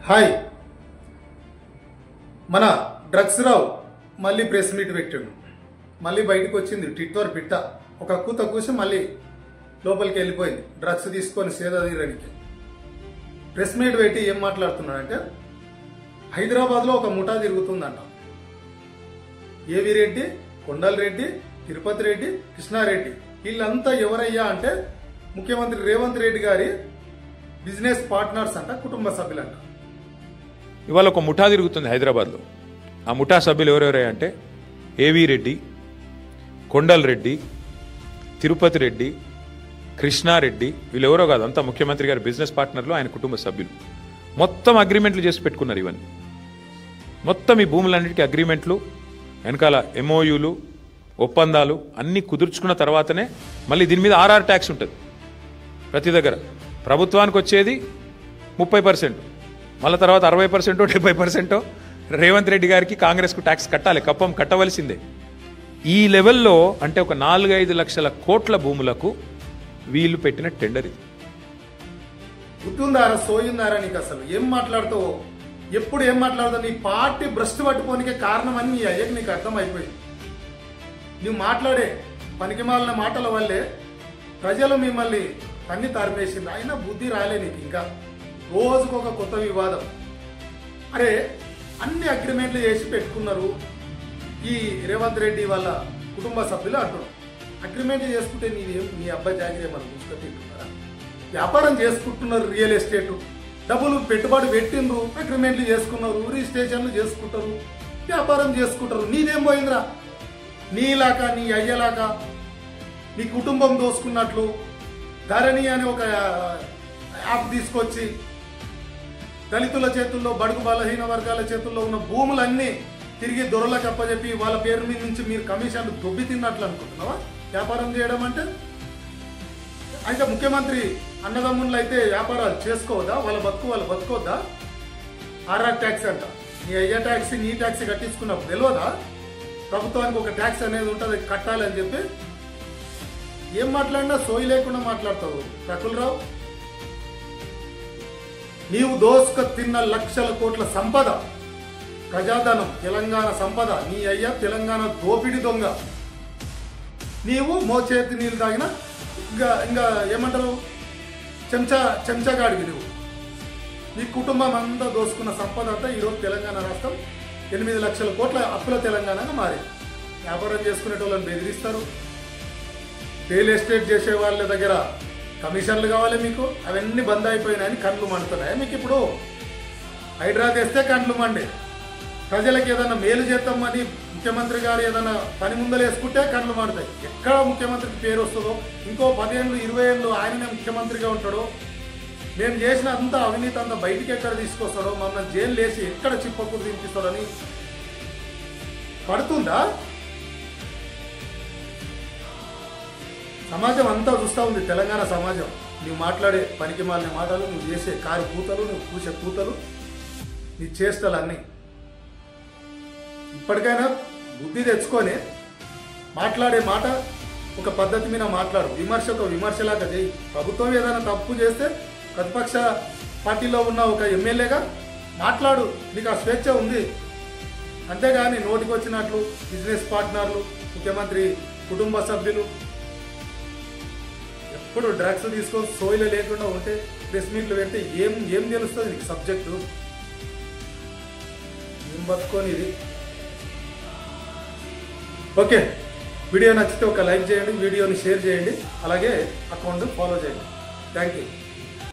Hi మన drugs రావు మళ్ళీ press meet పెట్టాడు. మళ్ళీ బయటకు వచ్చింది టిట్వర్ పిట్ట. ఒక కూత కూసి మళ్ళీ లోపలికి వెళ్ళిపోయింది డ్రగ్స్ తీసుకొని సేదీరానికి. ప్రెస్ మీట్ పెట్టి ఏం మాట్లాడుతున్నాడంటే, హైదరాబాద్లో ఒక ముఠా తిరుగుతుందంట. ఏవి రెడ్డి, కొండల్ రెడ్డి, తిరుపతి రెడ్డి, కృష్ణారెడ్డి వీళ్ళంతా ఎవరయ్యా అంటే ముఖ్యమంత్రి రేవంత్ రెడ్డి గారి బిజినెస్ పార్ట్నర్స్ అంట, కుటుంబ సభ్యులంట. ఇవాళ ఒక ముఠా తిరుగుతుంది హైదరాబాద్లో. ఆ ముఠా సభ్యులు ఎవరెవరయ్యా అంటే ఏవి రెడ్డి, కొండల్ రెడ్డి, తిరుపతి రెడ్డి, కృష్ణారెడ్డి వీళ్ళెవరో కాదు, అంతా ముఖ్యమంత్రి గారి బిజినెస్ పార్ట్నర్లు, ఆయన కుటుంబ సభ్యులు. మొత్తం అగ్రిమెంట్లు చేసి పెట్టుకున్నారు. ఇవన్నీ మొత్తం ఈ భూములన్నిటికీ అగ్రిమెంట్లు, వెనకాల ఎంఓయూలు, ఒప్పందాలు అన్నీ కుదుర్చుకున్న తర్వాతనే మళ్ళీ దీని మీద ఆర్ఆర్ ట్యాక్స్ ఉంటుంది. ప్రతి దగ్గర ప్రభుత్వానికి వచ్చేది 30%, మళ్ళీ తర్వాత 60%, 70% రేవంత్ రెడ్డి గారికి, కాంగ్రెస్కు ట్యాక్స్ కట్టాలి, కప్పం కట్టవలసిందే. ఈ లెవెల్లో అంటే ఒక 4-5 లక్షల కోట్ల భూములకు వీళ్ళు పెట్టిన టెండర్ ఇది. గుర్తుందారా, సోయిందారా నీకు? అసలు ఏం మాట్లాడుతావు, ఎప్పుడు ఏం మాట్లాడుతావు? నీ పార్టీ భ్రష్టు పట్టుకోనికే కారణం అని నీ అయ్యకి నీకు అర్థమైపోయింది. నువ్వు మాట్లాడే పనికిమాలిన మాటల వల్లే ప్రజలు మిమ్మల్ని తన్ని తరిమేసింది. అయినా బుద్ధి రాలే నీకు. ఇంకా రోజుకొక కొత్త వివాదం. అరే, అన్ని అగ్రిమెంట్లు చేసి పెట్టుకున్నారు ఈ రేవంత్ రెడ్డి వాళ్ళ కుటుంబ సభ్యులు అంటున్నారు. అగ్రిమెంట్లు చేసుకుంటే నీ అబ్బాయి జాగిరే మనం చూసుకుంటున్నారా? వ్యాపారం చేసుకుంటున్నారు, రియల్ ఎస్టేట్ డబ్బులు పెట్టుబడి పెట్టిండ్రు, అగ్రిమెంట్లు చేసుకున్నారు, రిజిస్ట్రేషన్లు చేసుకుంటారు, వ్యాపారం చేసుకుంటారు. నీదేం పోయిందిరా? నీలాగా, నీ అయ్యలాగా నీ కుటుంబం దోసుకున్నట్లు ధరణి అని ఒక యాప్ తీసుకొచ్చి దళితుల చేతుల్లో, బడుగు బలహీన వర్గాల చేతుల్లో ఉన్న భూములన్నీ తిరిగి దొరలకు అప్పచెప్పి వాళ్ళ పేరు మీద నుంచి మీరు కమిషన్లు దొబ్బి తిన్నట్లు అనుకుంటున్నావా వ్యాపారం చేయడం అంటే? అయితే ముఖ్యమంత్రి అన్నదమ్ముళ్ళు అయితే వ్యాపారాలు చేసుకోవద్దా? వాళ్ళ బతుకోవద్దా? ఆర్ఆర్ ట్యాక్స్ అంట. నీ అయ్యా ట్యాక్స్, నీ ట్యాక్స్ కట్టించుకున్నప్పుడు తెలియదా ప్రభుత్వానికి ఒక ట్యాక్స్ అనేది ఉంటుంది, కట్టాలి అని చెప్పి? ఏం మాట్లాడినా సోయి లేకుండా మాట్లాడతావు ప్రకులరావు. నీవు దోసుక తిన్న లక్షల కోట్ల సంపద, ప్రజాధనం, తెలంగాణ సంపద, నీ అయ్యా తెలంగాణ దోపిడి దొంగ. నీవు మోచేతి నీళ్ళు తాగిన ఇంకా ఏమంటారు, చెంచాగాడివి నువ్వు. నీ కుటుంబం అంతా దోసుకున్న సంపద అంతా ఈరోజు తెలంగాణ రాష్ట్రం 8 లక్షల కోట్ల అప్పుల తెలంగాణగా మారింది. వ్యాపారం చేసుకునే వాళ్ళని బెదిరిస్తారు, రియల్ ఎస్టేట్ చేసే వాళ్ళ దగ్గర కమిషన్లు కావాలి మీకు, అవన్నీ బంద్ అయిపోయినాయని కండ్లు మండుతున్నాయి మీకు. ఇప్పుడు హైడ్రా తెస్తే కండ్లు మండే, ప్రజలకు ఏదైనా మేలు చేద్దామని ముఖ్యమంత్రి గారు ఏదైనా పని ముందలు వేసుకుంటే కండ్లు మండుతాయి. ఎక్కడ ముఖ్యమంత్రికి పేరు వస్తుందో, ఇంకో 10 ఏళ్ళు 20 ఏళ్ళు ఆయననే ముఖ్యమంత్రిగా ఉంటాడో, మేము చేసిన అంత అవినీతి అంతా బయటికి ఎక్కడ తీసుకొస్తాడో, మమ్మల్ని జైలు వేసి ఎక్కడ చిప్పకూరు దింపిస్తాడని పడుతుందా? సమాజం అంతా చూస్తూ ఉంది, తెలంగాణ సమాజం. నువ్వు మాట్లాడే పనికి మాలిన మాటలు, నువ్వు చేసే కారు కూతలు, నువ్వు కూసే కూతలు, నీ చేష్టలు అన్నీ. ఇప్పటికైనా బుద్ధి తెచ్చుకొని మాట్లాడే మాట ఒక పద్ధతి మీద మాట్లాడు. విమర్శ ఒక విమర్శలాగా చేయి. ప్రభుత్వం ఏదైనా తప్పు చేస్తే ప్రతిపక్ష పార్టీలో ఉన్న ఒక ఎమ్మెల్యేగా మాట్లాడు, నీకు ఆ స్వేచ్ఛ ఉంది. అంతేగాని నోటికి వచ్చినట్లు బిజినెస్ పార్ట్నర్లు, ముఖ్యమంత్రి కుటుంబ సభ్యులు ఎప్పుడు డ్రగ్స్ తీసుకొని సోయిలో లేకుండా ఉంటే ప్రెస్ మీట్లు పెడితే ఏం తెలుస్తుంది నీకు సబ్జెక్టు? ఏం బతుకొని ఇది? ఓకే, వీడియో నచ్చితే ఒక లైక్ చేయండి, వీడియోని షేర్ చేయండి, అలాగే అకౌంట్ ఫాలో చేయండి. Thank you.